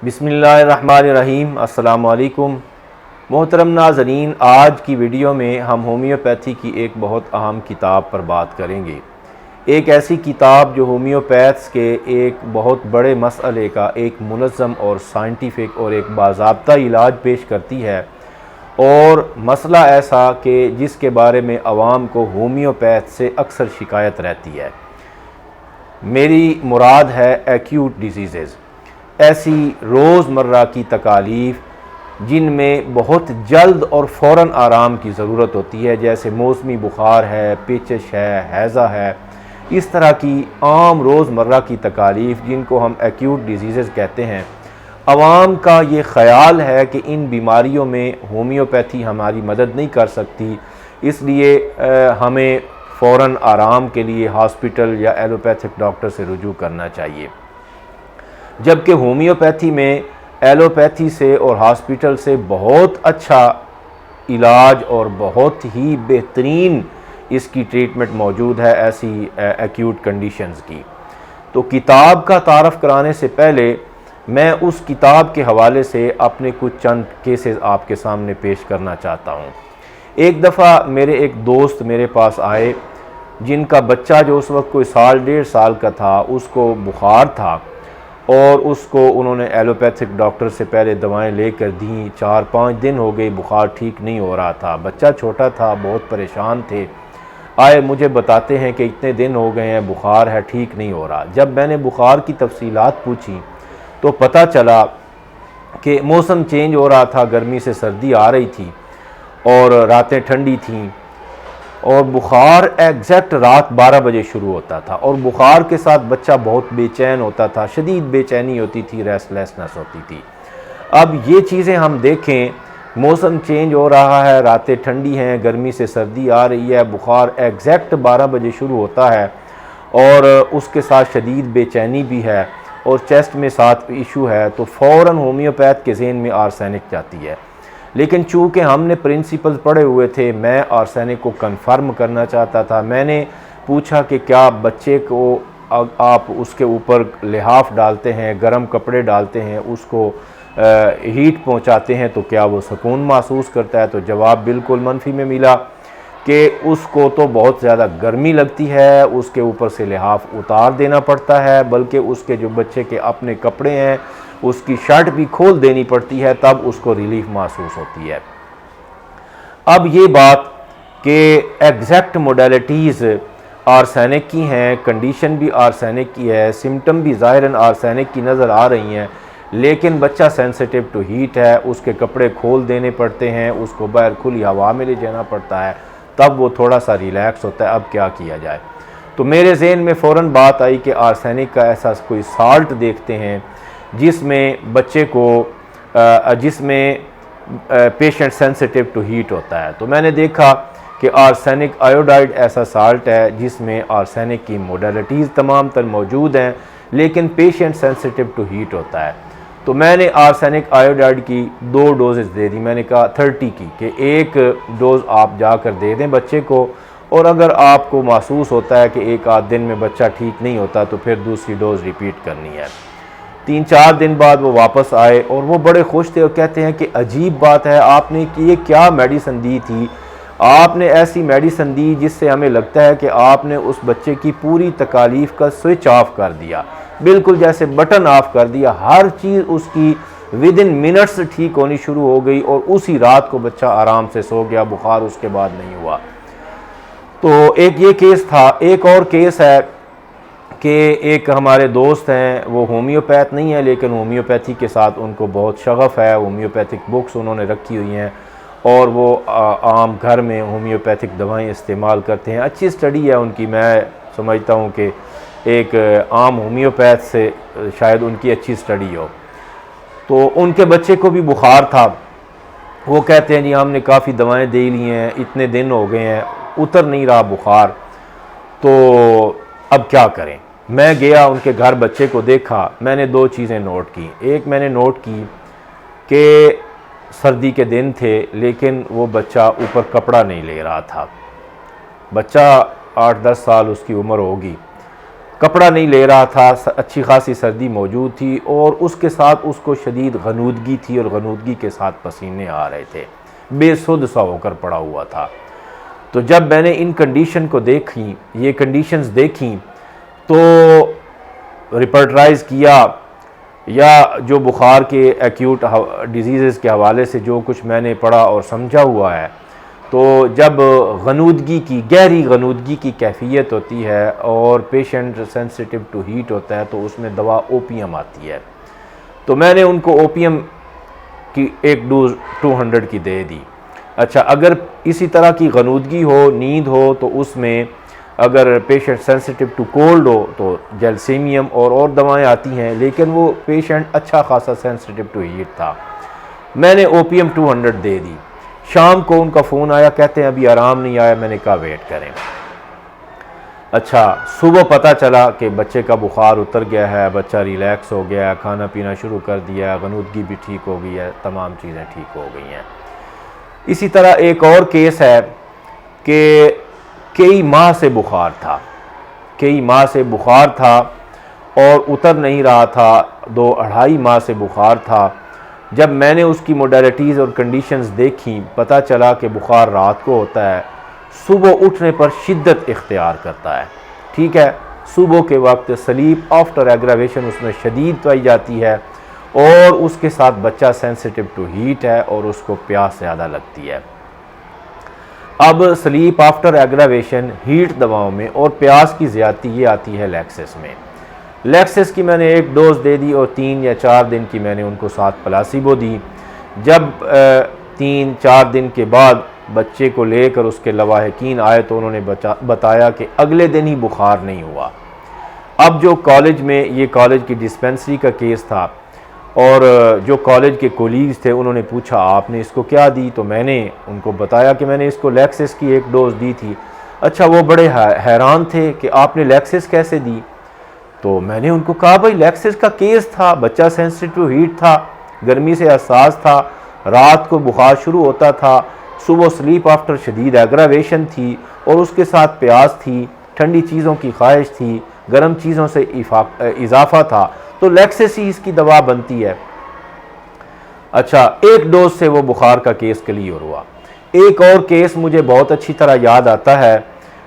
बिस्मिल्लाहिर्रहमानिर्रहीम। अस्सलामुअलैकुम मोहतरम नाज़रीन, आज की वीडियो में हम होम्योपैथी की एक बहुत अहम किताब पर बात करेंगे। एक ऐसी किताब जो होम्योपैथ्स के एक बहुत बड़े मसले का एक मुनज़्ज़म और साइंटिफिक और एक बाज़ाब्ता इलाज पेश करती है, और मसला ऐसा कि जिसके बारे में आवाम को होम्योपैथ से अक्सर शिकायत रहती है। मेरी मुराद है एक्यूट डिजीज़, ऐसी रोज़मर्रा की तकालीफ़ जिनमें बहुत जल्द और फ़ौरन आराम की ज़रूरत होती है, जैसे मौसमी बुखार है, पेचिश है, हैज़ा है। इस तरह की आम रोज़मर्रा की तकालीफ़ जिनको हम एक्यूट डिजीज़ कहते हैं, आवाम का ये ख़याल है कि इन बीमारियों में होम्योपैथी हमारी मदद नहीं कर सकती, इसलिए हमें फ़ौरन आराम के लिए हॉस्पिटल या एलोपैथिक डॉक्टर से रुजू करना चाहिए। जबकि होम्योपैथी में एलोपैथी से और हॉस्पिटल से बहुत अच्छा इलाज और बहुत ही बेहतरीन इसकी ट्रीटमेंट मौजूद है ऐसी एक्यूट कंडीशंस की। तो किताब का तारफ़ कराने से पहले मैं उस किताब के हवाले से अपने कुछ चंद केसेस आपके सामने पेश करना चाहता हूँ। एक दफ़ा मेरे एक दोस्त मेरे पास आए, जिनका बच्चा जो उस वक्त कोई साल डेढ़ साल का था, उसको बुखार था और उसको उन्होंने एलोपैथिक डॉक्टर से पहले दवाएं लेकर दी। 4-5 दिन हो गए, बुखार ठीक नहीं हो रहा था। बच्चा छोटा था, बहुत परेशान थे। आए मुझे बताते हैं कि इतने दिन हो गए हैं, बुखार है, ठीक नहीं हो रहा। जब मैंने बुखार की तफसीलात पूछी तो पता चला कि मौसम चेंज हो रहा था, गर्मी से सर्दी आ रही थी और रातें ठंडी थीं, और बुखार एग्जैक्ट रात 12 बजे शुरू होता था, और बुखार के साथ बच्चा बहुत बेचैन होता था, शदीद बेचैनी होती थी, रेस्टलेसनेस होती थी। अब ये चीज़ें हम देखें, मौसम चेंज हो रहा है, रातें ठंडी हैं, गर्मी से सर्दी आ रही है, बुखार एग्जैक्ट 12 बजे शुरू होता है और उसके साथ शदीद बेचैनी भी है और चेस्ट में साथ इशू है, तो फ़ौरन होम्योपैथ के ज़हन में आर्सेनिक जाती है। लेकिन चूँकि हमने प्रिंसिपल्स पढ़े हुए थे, मैं आर्सेनिक को कंफर्म करना चाहता था। मैंने पूछा कि क्या बच्चे को आप उसके ऊपर लिहाफ डालते हैं, गर्म कपड़े डालते हैं, उसको हीट पहुंचाते हैं, तो क्या वो सुकून महसूस करता है? तो जवाब बिल्कुल मनफी में मिला कि उसको तो बहुत ज़्यादा गर्मी लगती है, उसके ऊपर से लिहाफ उतार देना पड़ता है, बल्कि उसके जो बच्चे के अपने कपड़े हैं उसकी शर्ट भी खोल देनी पड़ती है, तब उसको रिलीफ महसूस होती है। अब ये बात कि एग्जैक्ट मोडेलिटीज़ आर्सेनिक की हैं, कंडीशन भी आर्सेनिक की है, सिम्टम भी ज़ाहिरन आर्सेनिक की नज़र आ रही हैं, लेकिन बच्चा सेंसिटिव टू हीट है, उसके कपड़े खोल देने पड़ते हैं, उसको बाहर खुली हवा में ले जाना पड़ता है, तब वो थोड़ा सा रिलैक्स होता है। अब क्या किया जाए? तो मेरे जहन में फ़ौरन बात आई कि आर्सेनिक का ऐसा कोई साल्ट देखते हैं जिसमें बच्चे को जिसमें पेशेंट सेंसिटिव टू हीट होता है। तो मैंने देखा कि आर्सेनिक आयोडाइड ऐसा साल्ट है जिसमें आर्सेनिक की मोडेलिटीज़ तमाम तर मौजूद हैं, लेकिन पेशेंट सेंसिटिव टू हीट होता है। तो मैंने आर्सेनिक आयोडाइड की 2 डोजेज़ दे दी। मैंने कहा 30 की कि एक डोज़ आप जाकर दे दें बच्चे को, और अगर आपको महसूस होता है कि एक आध दिन में बच्चा ठीक नहीं होता तो फिर दूसरी डोज़ रिपीट करनी है। 3-4 दिन बाद वो वापस आए और वो बड़े खुश थे और कहते हैं कि अजीब बात है, आपने ये क्या मेडिसिन दी थी? आपने ऐसी मेडिसिन दी जिससे हमें लगता है कि आपने उस बच्चे की पूरी तकालीफ़ का स्विच ऑफ कर दिया, बिल्कुल जैसे बटन ऑफ कर दिया। हर चीज़ उसकी विदिन मिनट्स ठीक होनी शुरू हो गई और उसी रात को बच्चा आराम से सो गया, बुखार उसके बाद नहीं हुआ। तो एक ये केस था। एक और केस है कि एक हमारे दोस्त हैं, वो होम्योपैथ नहीं है, लेकिन होम्योपैथी के साथ उनको बहुत शगफ़ है। होम्योपैथिक बुक्स उन्होंने रखी हुई हैं और वो आम घर में होम्योपैथिक दवाएं इस्तेमाल करते हैं। अच्छी स्टडी है उनकी। मैं समझता हूँ कि एक आम होम्योपैथ से शायद उनकी अच्छी स्टडी हो। तो उनके बच्चे को भी बुखार था। वो कहते हैं जी हमने काफ़ी दवाएं दे ली हैं, इतने दिन हो गए हैं, उतर नहीं रहा बुखार, तो अब क्या करें? मैं गया उनके घर, बच्चे को देखा। मैंने 2 चीज़ें नोट की। एक मैंने नोट की कि सर्दी के दिन थे, लेकिन वो बच्चा ऊपर कपड़ा नहीं ले रहा था। बच्चा 8-10 साल उसकी उम्र होगी। कपड़ा नहीं ले रहा था, अच्छी खासी सर्दी मौजूद थी और उसके साथ उसको शदीद गनूदगी थी और गनूदगी के साथ पसीने आ रहे थे, बेसुध सा होकर पड़ा हुआ था। तो जब मैंने इन कंडीशन को देखी, ये कंडीशंस देखी, तो रिपर्टराइज़ किया या जो बुखार के एक्यूट डिजीज़ के हवाले से जो कुछ मैंने पढ़ा और समझा हुआ है, तो जब गनूदगी की, गहरी गनूदगी की कैफियत होती है और पेशेंट सेंसिटिव टू हीट होता है, तो उसमें दवा ओपीएम आती है। तो मैंने उनको ओपीएम की एक डोज 200 की दे दी। अच्छा, अगर इसी तरह की गनूदगी हो, नींद हो, तो उसमें अगर पेशेंट सेंसिटिव टू कोल्ड हो तो जेलसीमियम और दवाएं आती हैं, लेकिन वो पेशेंट अच्छा खासा सेंसिटिव टू हीट था। मैंने ओपीएम 200 दे दी। शाम को उनका फ़ोन आया, कहते हैं अभी आराम नहीं आया। मैंने कहा वेट करें। अच्छा, सुबह पता चला कि बच्चे का बुखार उतर गया है, बच्चा रिलैक्स हो गया है, खाना पीना शुरू कर दिया है, गनूदगी भी ठीक हो गई है, तमाम चीज़ें ठीक हो गई हैं। इसी तरह एक और केस है कि कई माह से बुखार था, कई माह से बुखार था और उतर नहीं रहा था, 2-2.5 माह से बुखार था। जब मैंने उसकी मोडालिटीज़ और कंडीशंस देखी, पता चला कि बुखार रात को होता है, सुबह उठने पर शिद्दत इख्तियार करता है। ठीक है, सुबह के वक्त स्लीप आफ्टर एग्रावेशन उसमें शदीद पाई जाती है और उसके साथ बच्चा सेंसिटिव टू हीट है और उसको प्यास ज़्यादा लगती है। अब स्लीप आफ्टर एग्रावेशन हीट दवाओं में और प्यास की ज़्यादती ये आती है लैक्सेस में। लैक्सेस की मैंने एक डोज़ दे दी और 3 या 4 दिन की मैंने उनको साथ प्लासिबो दी। जब 3-4 दिन के बाद बच्चे को लेकर उसके लवाहिकीन आए तो उन्होंने बताया कि अगले दिन ही बुखार नहीं हुआ। अब जो कॉलेज में, ये कॉलेज की डिस्पेंसरी का केस था और जो कॉलेज के कोलीग्स थे उन्होंने पूछा आपने इसको क्या दी, तो मैंने उनको बताया कि मैंने इसको लैक्सेस की एक डोज़ दी थी। अच्छा, वो बड़े हैरान थे कि आपने लैक्सेस कैसे दी। तो मैंने उनको कहा भाई लैक्सेस का केस था, बच्चा सेंसिटिव हीट था, गर्मी से हसास था, रात को बुखार शुरू होता था, सुबह स्लीप आफ्टर शदीद एग्रावेशन थी और उसके साथ प्यास थी, ठंडी चीज़ों की ख्वाहिश थी, गर्म चीज़ों से इजाफा था, तो लैक्सेस ही इसकी दवा बनती है। अच्छा, एक डोज से वो बुखार का केस क्लियर हुआ। एक और केस मुझे बहुत अच्छी तरह याद आता है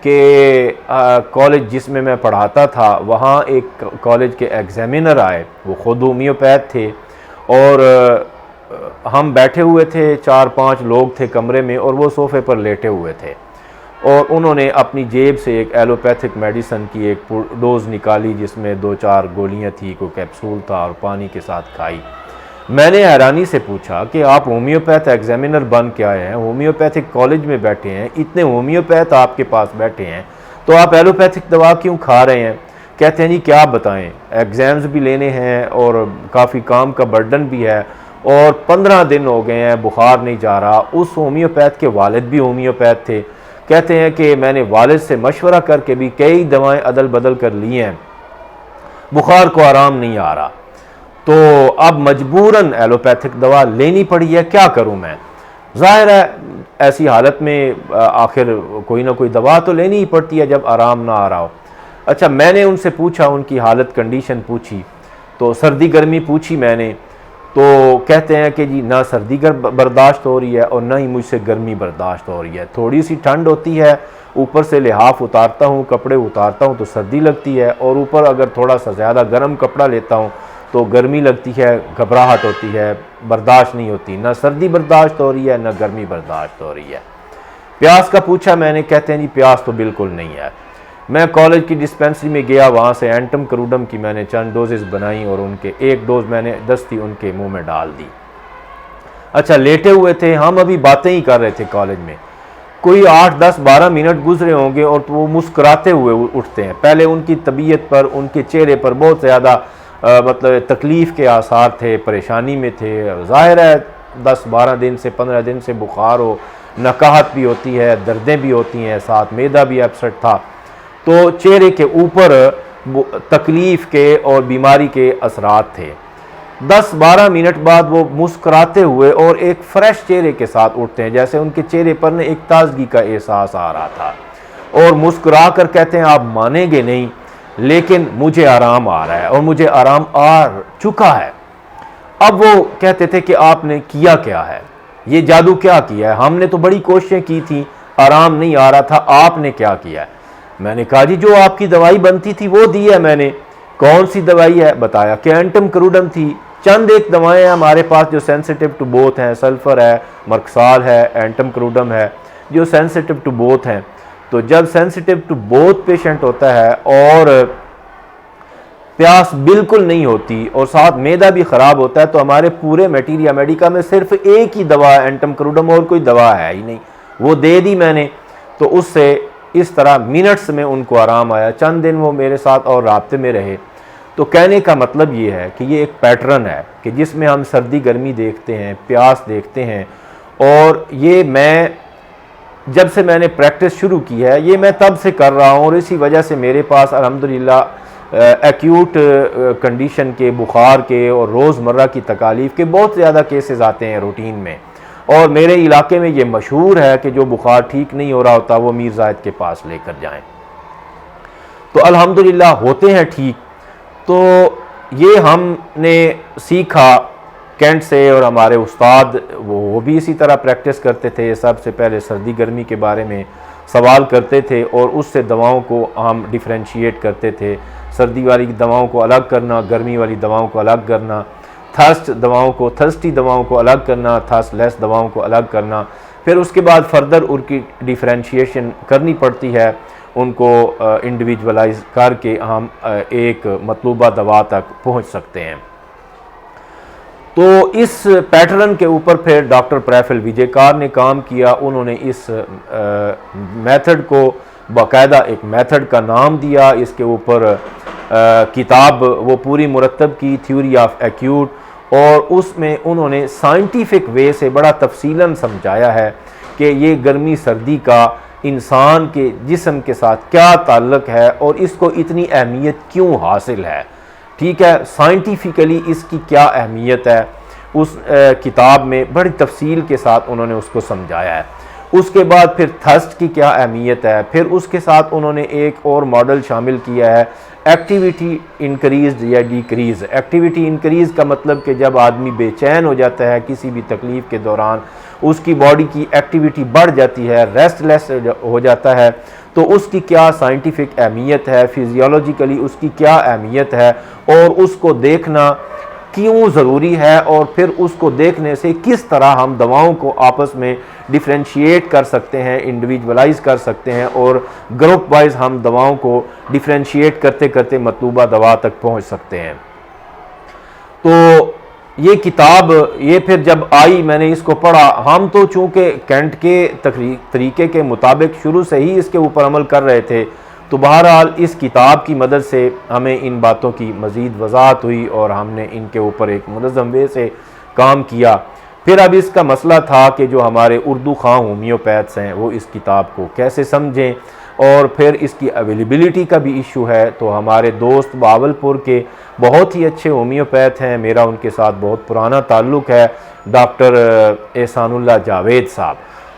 कि कॉलेज जिसमें मैं पढ़ाता था वहाँ एक कॉलेज के एग्जामिनर आए, वो ख़ुद होम्योपैथ थे और हम बैठे हुए थे, 4-5 लोग थे कमरे में और वो सोफ़े पर लेटे हुए थे और उन्होंने अपनी जेब से एक एलोपैथिक मेडिसिन की एक डोज़ निकाली जिसमें 2-4 गोलियां थी, कोई कैप्सूल था और पानी के साथ खाई। मैंने हैरानी से पूछा कि आप होम्योपैथ एग्जामिनर बन के आए हैं, होम्योपैथिक कॉलेज में बैठे हैं, इतने होम्योपैथ आपके पास बैठे हैं, तो आप एलोपैथिक दवा क्यों खा रहे हैं। कहते हैं जी क्या बताएं, एग्ज़ाम्स भी लेने हैं और काफ़ी काम का बर्डन भी है और 15 दिन हो गए हैं बुखार नहीं जा रहा। उस होम्योपैथ के वालिद भी होम्योपैथ थे। कहते हैं कि मैंने वालिद से मशवरा करके भी कई दवाएं अदल बदल कर ली हैं, बुखार को आराम नहीं आ रहा, तो अब मजबूरन एलोपैथिक दवा लेनी पड़ी है, क्या करूं मैं। जाहिर है ऐसी हालत में आखिर कोई ना कोई दवा तो लेनी ही पड़ती है जब आराम ना आ रहा हो। अच्छा, मैंने उनसे पूछा, उनकी हालत कंडीशन पूछी, तो सर्दी गर्मी पूछी मैंने, तो कहते हैं कि जी ना सर्दी बर्दाश्त हो रही है और ना ही मुझसे गर्मी बर्दाश्त हो रही है। थोड़ी सी ठंड होती है, ऊपर से लिहाफ उतारता हूँ, कपड़े उतारता हूँ तो सर्दी लगती है और ऊपर अगर थोड़ा सा ज़्यादा गर्म कपड़ा लेता हूँ तो गर्मी लगती है, घबराहट होती है, बर्दाश्त नहीं होती, ना सर्दी बर्दाश्त हो रही है ना गर्मी बर्दाश्त हो रही है। प्यास का पूछा मैंने, कहते हैं जी प्यास तो बिल्कुल नहीं है। मैं कॉलेज की डिस्पेंसरी में गया, वहाँ से एंटम क्रूडम की मैंने चंद डोजेस बनाई और उनके एक डोज मैंने दस्ती उनके मुंह में डाल दी। अच्छा, लेटे हुए थे हम, अभी बातें ही कर रहे थे कॉलेज में, कोई 8-10-12 मिनट गुजरे होंगे और तो वो मुस्कुराते हुए उठते हैं। पहले उनकी तबीयत पर, उनके चेहरे पर बहुत ज़्यादा मतलब तकलीफ़ के आसार थे, परेशानी में थे। ज़ाहिर है 10-12 दिन से 15 दिन से बुखार हो, नकाहत भी होती है, दर्दें भी होती हैं, साथ मैदा भी अपसेट था, तो चेहरे के ऊपर तकलीफ़ के और बीमारी के असरात थे। 10-12 मिनट बाद वो मुस्कुराते हुए और एक फ़्रेश चेहरे के साथ उठते हैं, जैसे उनके चेहरे पर एक ताज़गी का एहसास आ रहा था और मुस्कुरा कर कहते हैं आप मानेंगे नहीं, लेकिन मुझे आराम आ रहा है और मुझे आराम आ चुका है। अब वो कहते थे कि आपने किया क्या है, ये जादू क्या किया है, हमने तो बड़ी कोशिशें की थी, आराम नहीं आ रहा था, आपने क्या किया है। मैंने कहा जी जो आपकी दवाई बनती थी वो दी है मैंने। कौन सी दवाई है, बताया कि एंटम क्रूडम थी। चंद एक दवाएं हैं हमारे पास जो सेंसिटिव टू बोथ हैं, सल्फर है, मर्कसाल है, एंटम क्रूडम है, जो सेंसिटिव टू बोथ हैं। तो जब सेंसिटिव टू बोथ पेशेंट होता है और प्यास बिल्कुल नहीं होती और साथ मैदा भी ख़राब होता है, तो हमारे पूरे मटीरिया मेडिका में सिर्फ एक ही दवा है एंटम क्रूडम, और कोई दवा है ही नहीं। वो दे दी मैंने, तो उससे इस तरह मिनट्स में उनको आराम आया। चंद दिन वो मेरे साथ और राब्ते में रहे। तो कहने का मतलब ये है कि ये एक पैटर्न है कि जिसमें हम सर्दी गर्मी देखते हैं, प्यास देखते हैं, और ये मैं जब से मैंने प्रैक्टिस शुरू की है ये मैं तब से कर रहा हूँ, और इसी वजह से मेरे पास अल्हम्दुलिल्लाह एक्यूट कंडीशन के, बुखार के और रोज़मर्रा की तकालीफ के बहुत ज़्यादा केसेस आते हैं रूटीन में। और मेरे इलाके में ये मशहूर है कि जो बुखार ठीक नहीं हो रहा होता वो मीर ज़ायद के पास लेकर जाएं, तो अल्हम्दुलिल्लाह होते हैं ठीक। तो ये हमने सीखा कैंट से, और हमारे उस्ताद वो भी इसी तरह प्रैक्टिस करते थे। सबसे पहले सर्दी गर्मी के बारे में सवाल करते थे और उससे दवाओं को हम डिफ्रेंशिएट करते थे। सर्दी वाली दवाओं को अलग करना, गर्मी वाली दवाओं को अलग करना, थर्स्ट दवाओं को, थर्स्टी दवाओं को अलग करना, थर्स्ट लेस दवाओं को अलग करना। फिर उसके बाद फर्दर उनकी डिफ्रेंशिएशन करनी पड़ती है, उनको इंडिविजुअलाइज करके हम एक मतलूबा दवा तक पहुंच सकते हैं। तो इस पैटर्न के ऊपर फिर डॉक्टर प्रेफिल विजयकार ने काम किया। उन्होंने इस मेथड को बाकायदा एक मेथड का नाम दिया, इसके ऊपर किताब वो पूरी मुरतब की, थ्योरी ऑफ एक्यूट, और उसमें उन्होंने साइंटिफिक वे से बड़ा तफसीलन समझाया है कि ये गर्मी सर्दी का इंसान के जिस्म के साथ क्या ताल्लुक़ है और इसको इतनी अहमियत क्यों हासिल है। ठीक है, साइंटिफिकली इसकी क्या अहमियत है, उस किताब में बड़ी तफसील के साथ उन्होंने उसको समझाया है। उसके बाद फिर थर्स्ट की क्या अहमियत है, फिर उसके साथ उन्होंने एक और मॉडल शामिल किया है, एक्टिविटी इंक्रीज या डिक्रीज़। एक्टिविटी इंक्रीज़ का मतलब कि जब आदमी बेचैन हो जाता है किसी भी तकलीफ़ के दौरान, उसकी बॉडी की एक्टिविटी बढ़ जाती है, रेस्टलेस हो जाता है, तो उसकी क्या साइंटिफिक अहमियत है, फिजियोलॉजिकली उसकी क्या अहमियत है, और उसको देखना क्यों ज़रूरी है, और फिर उसको देखने से किस तरह हम दवाओं को आपस में डिफ्रेंशिएट कर सकते हैं, इंडिविजुअलाइज कर सकते हैं, और ग्रुप वाइज हम दवाओं को डिफ्रेंशिएट करते करते मतलूबा दवा तक पहुंच सकते हैं। तो ये किताब ये फिर जब आई, मैंने इसको पढ़ा। हम तो चूँकि कैंट के तरीके के मुताबिक शुरू से ही इसके ऊपर अमल कर रहे थे, तो बहरहाल इस किताब की मदद से हमें इन बातों की मज़ीद वजाहत हुई और हमने इनके ऊपर एक मुनज़्ज़म वे से काम किया। फिर अब इसका मसला था कि जो हमारे उर्दू खां होम्योपैथ्स हैं वो इस किताब को कैसे समझें, और फिर इसकी अवेलेबिलिटी का भी इशू है। तो हमारे दोस्त बावलपुर के बहुत ही अच्छे होम्योपैथ हैं, मेरा उनके साथ बहुत पुराना ताल्लुक़ है, डॉक्टर एहसानुल्लाह जावेद साहब,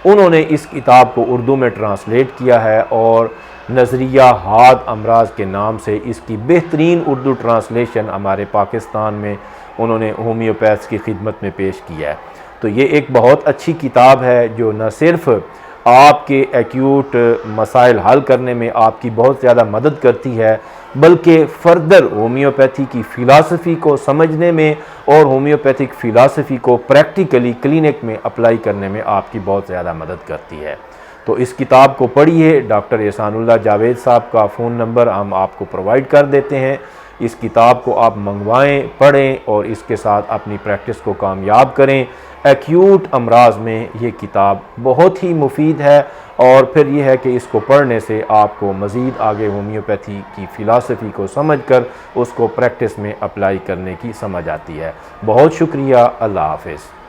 उन्होंने इस किताब को उर्दू में ट्रांसलेट किया है और नज़रिया हाद अमराज के नाम से इसकी बेहतरीन उर्दू ट्रांसलेशन हमारे पाकिस्तान में उन्होंने होम्योपैथ्स की खिदमत में पेश किया है। तो ये एक बहुत अच्छी किताब है जो न सिर्फ़ आपके एक्यूट मसाइल हल करने में आपकी बहुत ज़्यादा मदद करती है, बल्कि फ़र्दर होम्योपैथी की फ़िलासफ़ी को समझने में और होम्योपैथिक फ़िलासफ़ी को प्रैक्टिकली क्लिनिक में अप्लाई करने में आपकी बहुत ज़्यादा मदद करती है। तो इस किताब को पढ़िए। डॉक्टर एहसानुल्लाह जावेद साहब का फ़ोन नंबर हम आपको प्रोवाइड कर देते हैं। इस किताब को आप मंगवाएं, पढ़ें और इसके साथ अपनी प्रैक्टिस को कामयाब करें। एक्यूट अमराज में ये किताब बहुत ही मुफीद है, और फिर यह है कि इसको पढ़ने से आपको मज़ीद आगे होम्योपैथी की फ़िलासफ़ी को समझकर उसको प्रैक्टिस में अप्लाई करने की समझ आती है। बहुत शुक्रिया। अल्लाह हाफ़िज़।